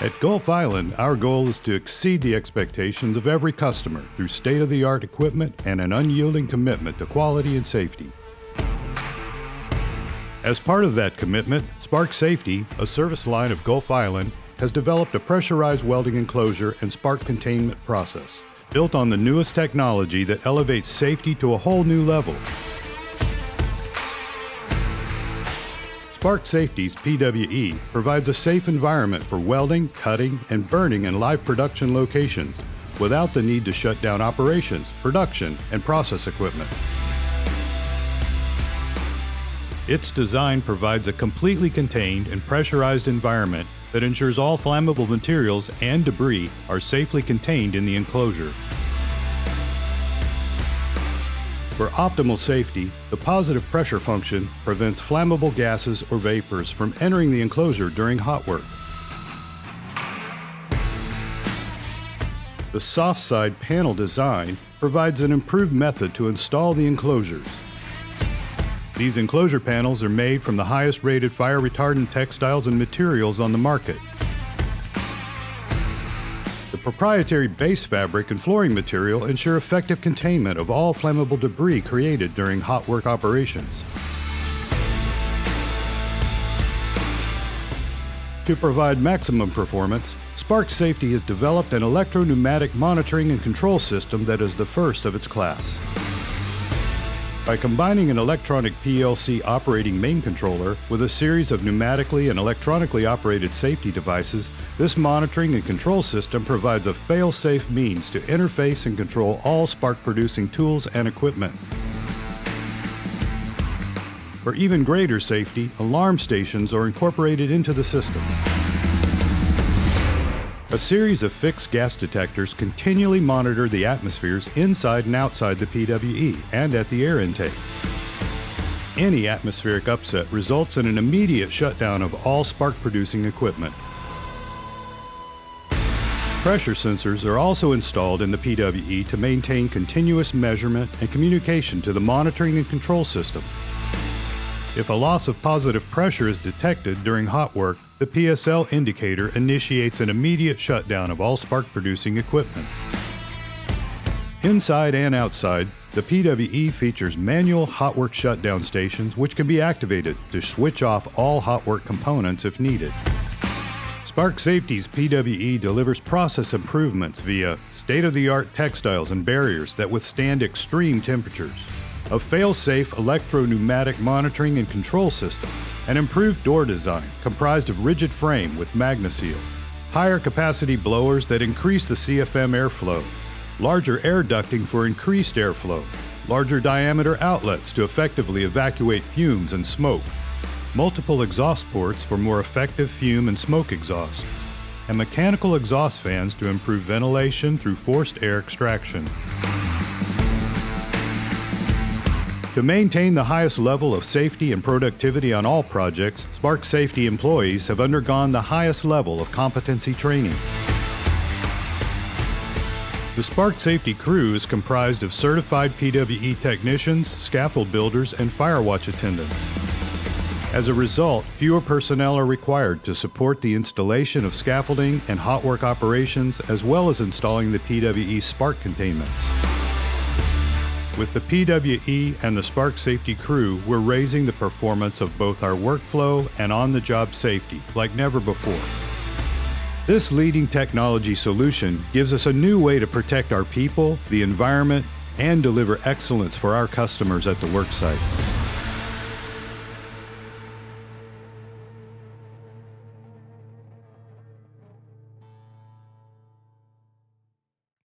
At Gulf Island, our goal is to exceed the expectations of every customer through state-of-the-art equipment and an unyielding commitment to quality and safety. As part of that commitment, Spark Safety, a service line of Gulf Island, has developed a pressurized welding enclosure and spark containment process, built on the newest technology that elevates safety to a whole new level. Spark Safety's PWE provides a safe environment for welding, cutting, and burning in live production locations without the need to shut down operations, production, and process equipment. Its design provides a completely contained and pressurized environment that ensures all flammable materials and debris are safely contained in the enclosure. For optimal safety, the positive pressure function prevents flammable gases or vapors from entering the enclosure during hot work. The soft side panel design provides an improved method to install the enclosures. These enclosure panels are made from the highest rated fire retardant textiles and materials on the market. The proprietary base fabric and flooring material ensure effective containment of all flammable debris created during hot work operations. To provide maximum performance, Spark Safety has developed an electro-pneumatic monitoring and control system that is the first of its class. By combining an electronic PLC operating main controller with a series of pneumatically and electronically operated safety devices, this monitoring and control system provides a fail-safe means to interface and control all spark-producing tools and equipment. For even greater safety, alarm stations are incorporated into the system. A series of fixed gas detectors continually monitor the atmospheres inside and outside the PWE and at the air intake. Any atmospheric upset results in an immediate shutdown of all spark-producing equipment. Pressure sensors are also installed in the PWE to maintain continuous measurement and communication to the monitoring and control system. If a loss of positive pressure is detected during hot work, the PSL indicator initiates an immediate shutdown of all spark-producing equipment. Inside and outside, the PWE features manual hot work shutdown stations which can be activated to switch off all hot work components if needed. Spark Safety's PWE delivers process improvements via state-of-the-art textiles and barriers that withstand extreme temperatures, a fail-safe electro-pneumatic monitoring and control system, an improved door design comprised of rigid frame with MagnaSeal, higher capacity blowers that increase the CFM airflow, larger air ducting for increased airflow, larger diameter outlets to effectively evacuate fumes and smoke, multiple exhaust ports for more effective fume and smoke exhaust, and mechanical exhaust fans to improve ventilation through forced air extraction. To maintain the highest level of safety and productivity on all projects, Spark Safety employees have undergone the highest level of competency training. The Spark Safety crew is comprised of certified PWE technicians, scaffold builders, and fire watch attendants. As a result, fewer personnel are required to support the installation of scaffolding and hot work operations, as well as installing the PWE spark containments. With the PWE and the Spark Safety crew, we're raising the performance of both our workflow and on-the-job safety like never before. This leading technology solution gives us a new way to protect our people, the environment, and deliver excellence for our customers at the worksite.